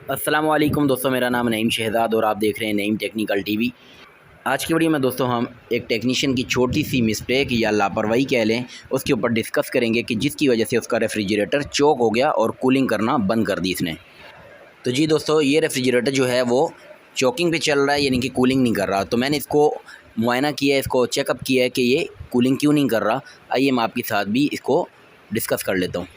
अस्सलामुअलैकुम दोस्तों, मेरा नाम नईम शहज़ाद और आप देख रहे हैं नईम टेक्निकल टीवी। आज की वीडियो में दोस्तों हम एक टेक्नीशियन की छोटी सी मिस्टेक या लापरवाही कह लें, उसके ऊपर डिस्कस करेंगे कि जिसकी वजह से उसका रेफ्रिजरेटर चोक हो गया और कूलिंग करना बंद कर दी इसने। तो जी दोस्तों, ये रेफ्रिजरेटर जो है वो चोकिंग पे चल रहा है, यानी कि कूलिंग नहीं कर रहा। तो मैंने इसको मुआयना किया है, इसको चेकअप किया है कि ये कूलिंग क्यों नहीं कर रहा। आइए मैं आपके साथ भी इसको डिस्कस कर लेता हूँ।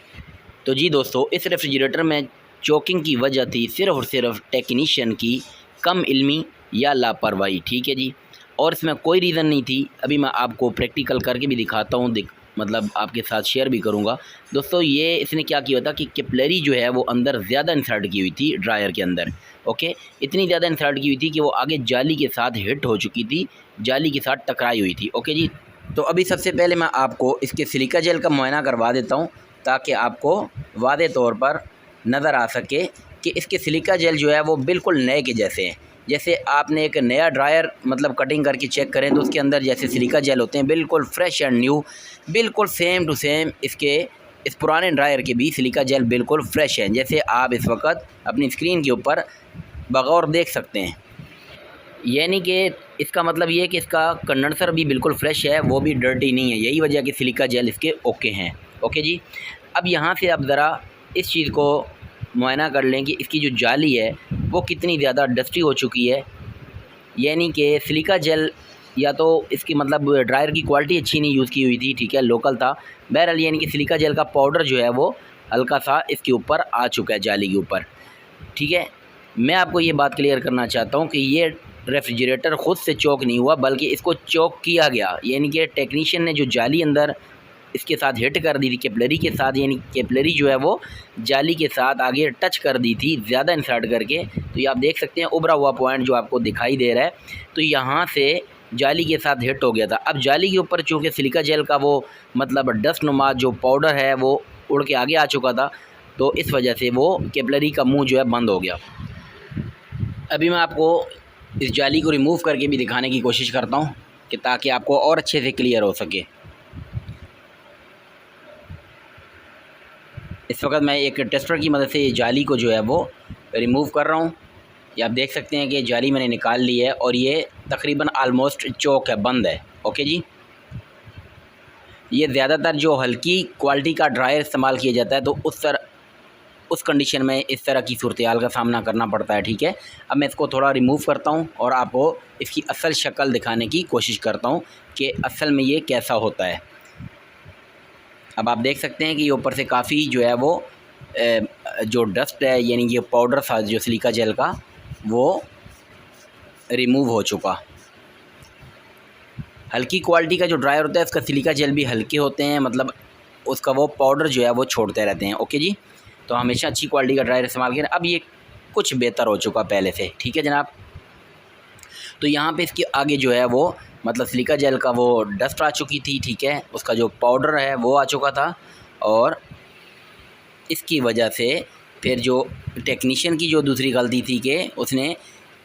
तो जी दोस्तों, इस रेफ्रिजरेटर में चोकिंग की वजह थी सिर्फ़ और सिर्फ टेक्नीशियन की कम इल्मी या लापरवाही, ठीक है जी। और इसमें कोई रीज़न नहीं थी। अभी मैं आपको प्रैक्टिकल करके भी दिखाता हूँ, मतलब आपके साथ शेयर भी करूँगा। दोस्तों, ये इसने क्या किया था कि कैपिलरी जो है वो अंदर ज़्यादा इंसर्ट की हुई थी ड्रायर के अंदर। ओके, इतनी ज़्यादा इंसर्ट की हुई थी कि वो आगे जाली के साथ हिट हो चुकी थी, जाली के साथ टकराई हुई थी। ओके जी। तो अभी सबसे पहले मैं आपको इसके सिलिका जेल का मुआयना करवा देता हूँ, ताकि आपको वाज़े तौर पर नज़र आ सके कि इसके सिलिका जेल जो है वो बिल्कुल नए के जैसे हैं। जैसे आपने एक नया ड्रायर मतलब कटिंग करके चेक करें तो उसके अंदर जैसे सिलिका जेल होते हैं, बिल्कुल फ्रेश एंड न्यू, बिल्कुल सेम टू सेम इसके इस पुराने ड्रायर के भी सिलिका जेल बिल्कुल फ्रेश हैं, जैसे आप इस वक्त अपनी स्क्रीन के ऊपर बगौर देख सकते हैं। यानी कि इसका मतलब ये है कि इसका कंडेंसर भी बिल्कुल फ्रेश है, वो भी डर्टी नहीं है। यही वजह कि सिलिका जेल इसके ओके हैं। ओके जी। अब यहाँ से आप ज़रा इस चीज़ को मुआयना कर लें कि इसकी जो जाली है वो कितनी ज़्यादा डस्टी हो चुकी है। यानी कि सिलिका जेल या तो इसकी मतलब ड्रायर की क्वालिटी अच्छी नहीं यूज़ की हुई थी, ठीक है, लोकल था। बहरहाल यानी कि सिलिका जेल का पाउडर जो है वो हल्का सा इसके ऊपर आ चुका है, जाली के ऊपर, ठीक है। मैं आपको ये बात क्लियर करना चाहता हूँ कि ये रेफ्रिजरेटर ख़ुद से चोक नहीं हुआ, बल्कि इसको चोक किया गया। यानी कि टेक्नीशियन ने जो जाली अंदर इसके साथ हिट कर दी थी कैपिलरी के साथ, यानी कैपिलरी जो है वो जाली के साथ आगे टच कर दी थी ज़्यादा इंसर्ट करके। तो ये आप देख सकते हैं उभरा हुआ पॉइंट जो आपको दिखाई दे रहा है, तो यहाँ से जाली के साथ हिट हो गया था। अब जाली के ऊपर चूँकि सिलिका जेल का वो मतलब डस्ट नुमा जो पाउडर है वो उड़ के आगे आ चुका था, तो इस वजह से वो कैपिलरी का मुँह जो है बंद हो गया। अभी मैं आपको इस जाली को रिमूव करके भी दिखाने की कोशिश करता हूँ कि ताकि आपको और अच्छे से क्लियर हो सके। इस वक्त मैं एक टेस्टर की मदद से ये जाली को जो है वो रिमूव कर रहा हूँ। ये आप देख सकते हैं कि जाली मैंने निकाल ली है और ये तकरीबन आलमोस्ट चोक है, बंद है। ओके जी। ये ज़्यादातर जो हल्की क्वालिटी का ड्रायर इस्तेमाल किया जाता है तो उस कंडीशन में इस तरह की सूरत-ए-हाल का सामना करना पड़ता है, ठीक है। अब मैं इसको थोड़ा रिमूव करता हूँ और आपको इसकी असल शक्ल दिखाने की कोशिश करता हूँ कि असल में ये कैसा होता है। अब आप देख सकते हैं कि ये ऊपर से काफ़ी जो है वो जो डस्ट है, यानी कि पाउडर था जो सिलिका जेल का, वो रिमूव हो चुका। हल्की क्वालिटी का जो ड्रायर होता है उसका सिलिका जेल भी हल्के होते हैं, मतलब उसका वो पाउडर जो है वो छोड़ते रहते हैं। ओके जी। तो हमेशा अच्छी क्वालिटी का ड्रायर इस्तेमाल करें। अब ये कुछ बेहतर हो चुका पहले से, ठीक है जनाब। तो यहाँ पे इसके आगे जो है वो मतलब सिलिका जेल का वो डस्ट आ चुकी थी, ठीक है, उसका जो पाउडर है वो आ चुका था। और इसकी वजह से फिर जो टेक्नीशियन की जो दूसरी गलती थी कि उसने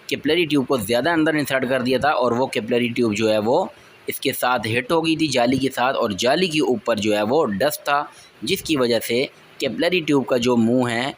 कैपिलरी ट्यूब को ज़्यादा अंदर इंसर्ट कर दिया था और वो कैपिलरी ट्यूब जो है वो इसके साथ हिट हो गई थी जाली के साथ, और जाली के ऊपर जो है वो डस्ट था, जिसकी वजह से कैपिलरी ट्यूब का जो मुंह है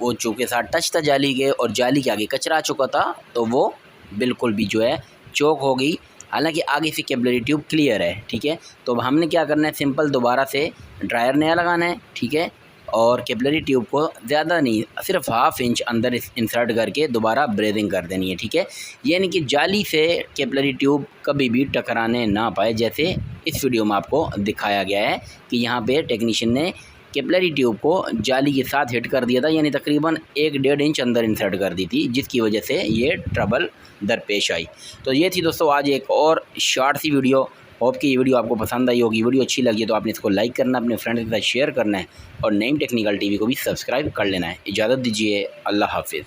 वो चूँकि साथ टच था जाली के और जाली के आगे कचरा आ चुका था, तो वो बिल्कुल भी जो है चोक हो गई। हालांकि आगे से कैपिलरी ट्यूब क्लियर है, ठीक है। तो अब हमने क्या करना है, सिंपल दोबारा से ड्रायर नया लगाना है, ठीक है, और कैपिलरी ट्यूब को ज़्यादा नहीं, सिर्फ हाफ इंच अंदर इंसर्ट करके दोबारा ब्रेजिंग कर देनी है, ठीक है। यानी कि जाली से कैपिलरी ट्यूब कभी भी टकराने ना पाए, जैसे इस वीडियो में आपको दिखाया गया है कि यहाँ पे टेक्नीशियन ने कैपिलरी ट्यूब को जाली के साथ हिट कर दिया था, यानी तकरीबन 1-1.5 इंच अंदर इंसर्ट कर दी थी, जिसकी वजह से ये ट्रबल दरपेश आई। तो ये थी दोस्तों आज एक और शॉर्ट सी वीडियो। होप कि ये वीडियो आपको पसंद आई होगी। वीडियो अच्छी लगी तो आपने इसको लाइक करना, अपने फ्रेंड्स के साथ शेयर करना है और नईम टेक्निकल टीवी को भी सब्सक्राइब कर लेना है। इजाज़त दीजिए, अल्लाह हाफिज़।